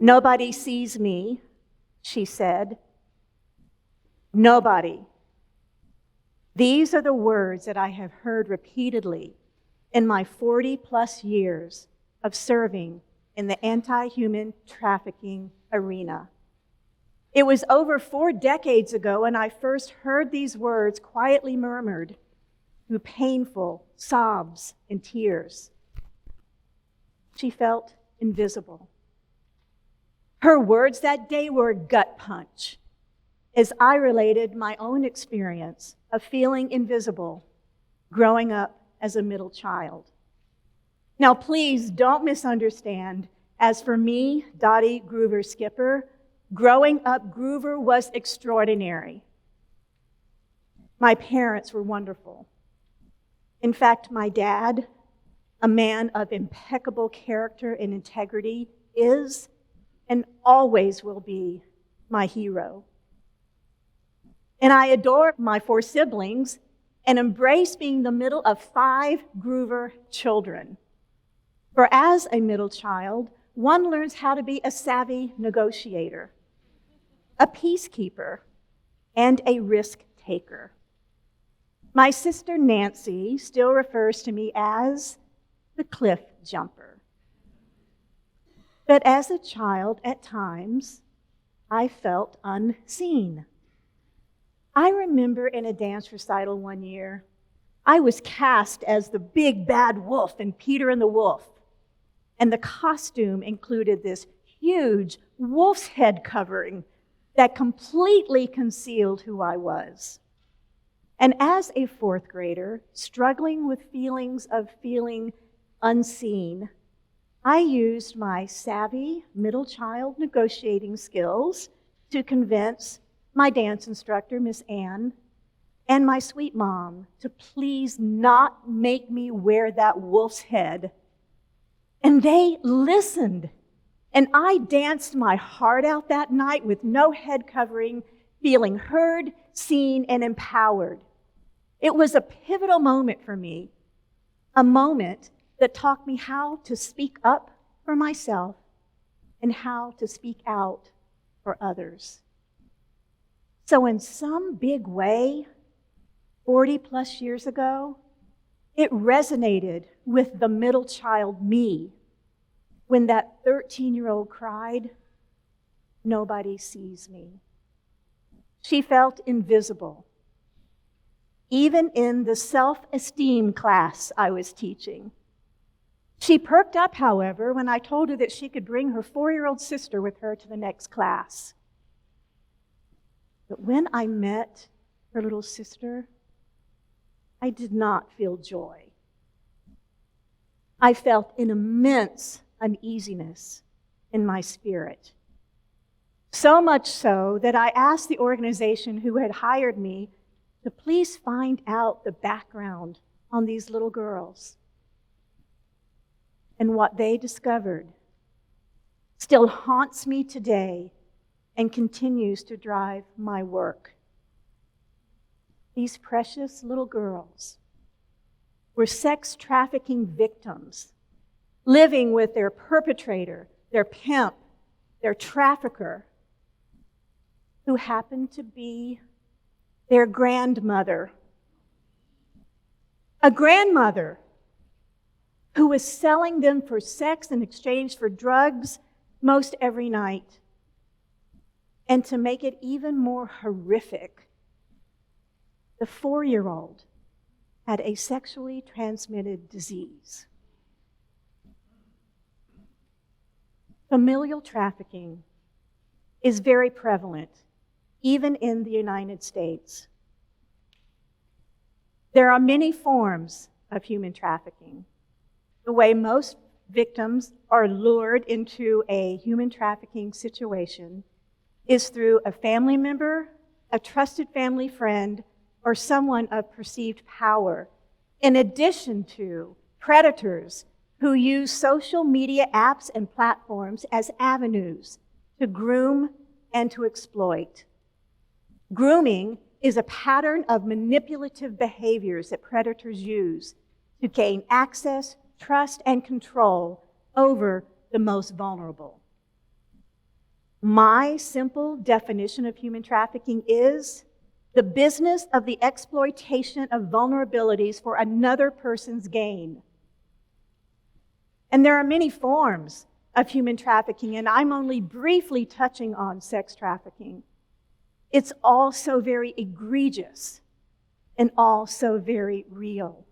Nobody sees me, she said. Nobody. These are the words that I have heard repeatedly in my 40-plus years of serving in the anti-human trafficking arena. It was over 4 decades ago when I first heard these words quietly murmured through painful sobs and tears. She felt invisible. Her words that day were a gut punch as I related my own experience of feeling invisible growing up as a middle child. Now, please don't misunderstand. As for me, Dotti Groover Skipper, growing up Groover was extraordinary. My parents were wonderful. In fact, my dad, a man of impeccable character and integrity, is and always will be my hero. And I adore my 4 siblings and embrace being the middle of 5 Groover children. For as a middle child, one learns how to be a savvy negotiator, a peacekeeper, and a risk taker. My sister Nancy still refers to me as the cliff jumper. But as a child, at times, I felt unseen. I remember in a dance recital one year, I was cast as the big bad wolf in Peter and the Wolf. And the costume included this huge wolf's head covering that completely concealed who I was. And as a 4th grader, struggling with feelings of feeling unseen, I used my savvy middle child negotiating skills to convince my dance instructor, Miss Ann, and my sweet mom to please not make me wear that wolf's head. And they listened. And I danced my heart out that night with no head covering, feeling heard, seen, and empowered. It was a pivotal moment for me, a moment that taught me how to speak up for myself and how to speak out for others. So in some big way, 40-plus years ago, it resonated with the middle child me when that 13-year-old cried, "Nobody sees me." She felt invisible, even in the self-esteem class I was teaching. She perked up, however, when I told her that she could bring her 4-year-old sister with her to the next class. But when I met her little sister, I did not feel joy. I felt an immense uneasiness in my spirit. So much so that I asked the organization who had hired me to please find out the background on these little girls. And what they discovered still haunts me today and continues to drive my work. These precious little girls were sex trafficking victims, living with their perpetrator, their pimp, their trafficker, who happened to be their grandmother. A grandmother who was selling them for sex in exchange for drugs most every night. And to make it even more horrific, the 4-year-old had a sexually transmitted disease. Familial trafficking is very prevalent, even in the United States. There are many forms of human trafficking. The way most victims are lured into a human trafficking situation is through a family member, a trusted family friend, or someone of perceived power, in addition to predators who use social media apps and platforms as avenues to groom and to exploit. Grooming is a pattern of manipulative behaviors that predators use to gain access, trust, and control over the most vulnerable. My simple definition of human trafficking is the business of the exploitation of vulnerabilities for another person's gain. And there are many forms of human trafficking, and I'm only briefly touching on sex trafficking. It's all so very egregious and all so very real.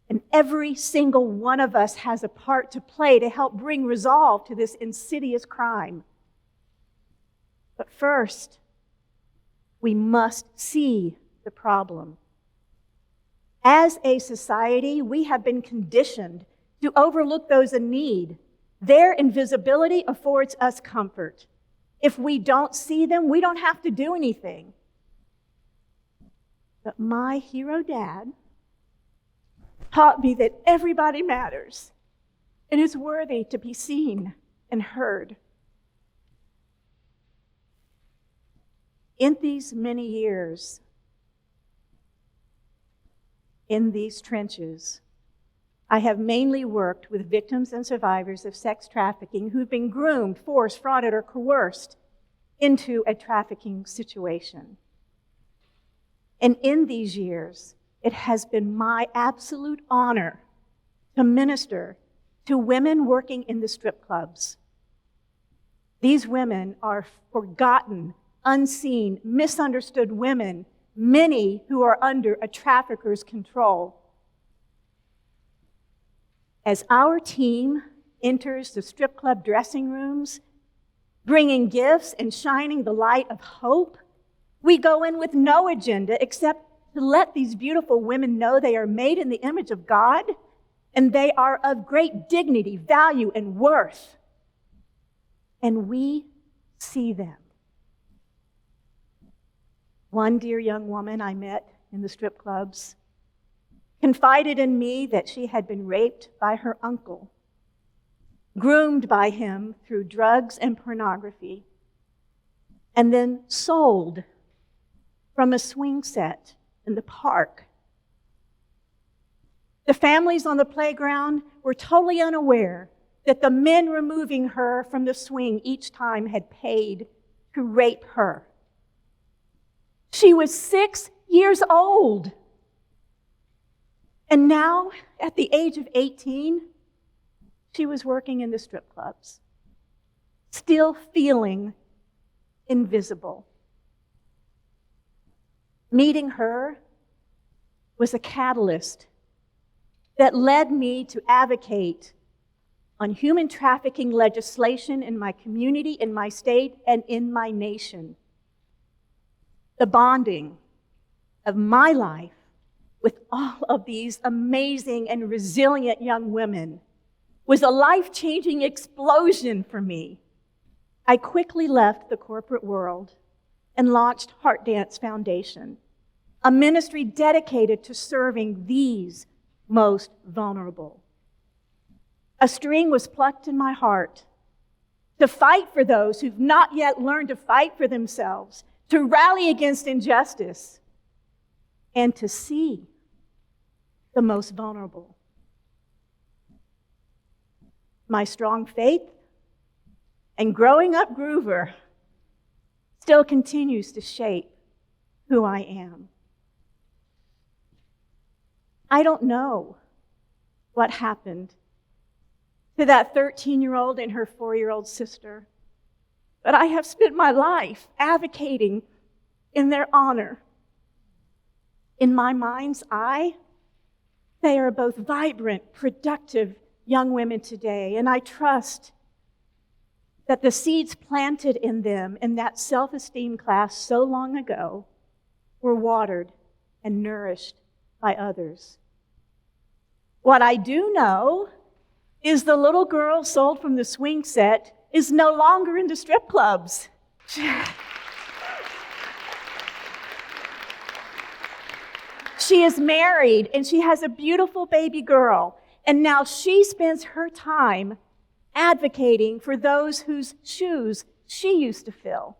And every single one of us has a part to play to help bring resolve to this insidious crime. But first, we must see the problem. As a society, we have been conditioned to overlook those in need. Their invisibility affords us comfort. If we don't see them, we don't have to do anything. But my hero dad taught me that everybody matters and is worthy to be seen and heard. In these many years, in these trenches, I have mainly worked with victims and survivors of sex trafficking who've been groomed, forced, frauded, or coerced into a trafficking situation. And in these years, it has been my absolute honor to minister to women working in the strip clubs. These women are forgotten, unseen, misunderstood women, many who are under a trafficker's control. As our team enters the strip club dressing rooms, bringing gifts and shining the light of hope, we go in with no agenda except to let these beautiful women know they are made in the image of God and they are of great dignity, value, and worth. And we see them. One dear young woman I met in the strip clubs confided in me that she had been raped by her uncle, groomed by him through drugs and pornography, and then sold from a swing set in the park. The families on the playground were totally unaware that the men removing her from the swing each time had paid to rape her. She was 6 years old. And now, at the age of 18, she was working in the strip clubs, still feeling invisible. Meeting her was a catalyst that led me to advocate on human trafficking legislation in my community, in my state, and in my nation. The bonding of my life with all of these amazing and resilient young women was a life-changing explosion for me. I quickly left the corporate world and launched Heart Dance Foundation, a ministry dedicated to serving these most vulnerable. A string was plucked in my heart to fight for those who've not yet learned to fight for themselves, to rally against injustice, and to see the most vulnerable. My strong faith and growing up groover still continues to shape who I am. I don't know what happened to that 13-year-old and her 4-year-old sister, but I have spent my life advocating in their honor. In my mind's eye, they are both vibrant, productive young women today, and I trust that the seeds planted in them in that self-esteem class so long ago were watered and nourished by others. What I do know is the little girl sold from the swing set is no longer in the strip clubs. She is married and she has a beautiful baby girl. And now she spends her time advocating for those whose shoes she used to fill.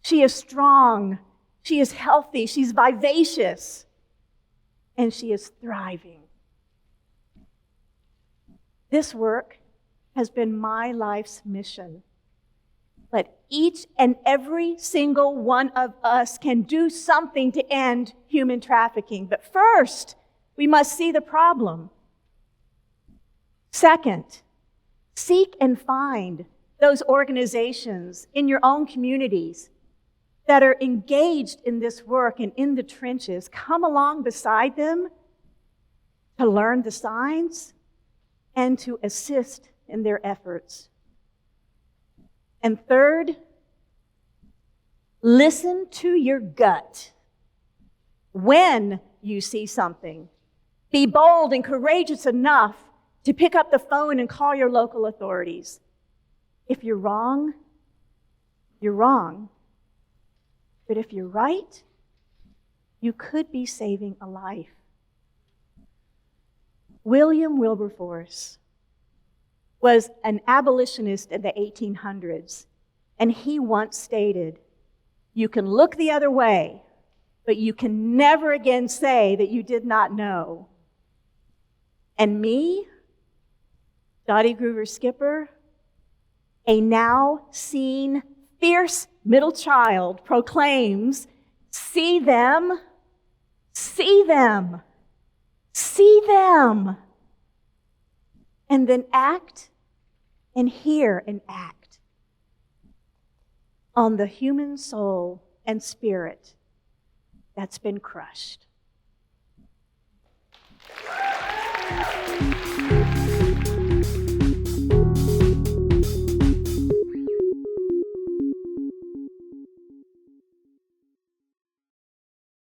She is strong, she is healthy, she's vivacious, and she is thriving. This work has been my life's mission. But each and every single one of us can do something to end human trafficking. But first, we must see the problem. Second, seek and find those organizations in your own communities that are engaged in this work and in the trenches. Come along beside them to learn the signs and to assist in their efforts. And third, listen to your gut. When you see something, be bold and courageous enough to pick up the phone and call your local authorities. If you're wrong, you're wrong. But if you're right, you could be saving a life. William Wilberforce was an abolitionist in the 1800s, and he once stated, "You can look the other way, but you can never again say that you did not know." And me, Dotti Groover-Skipper, a now seen, fierce middle child, proclaims, see them, see them, see them, and then act and hear and act on the human soul and spirit that's been crushed.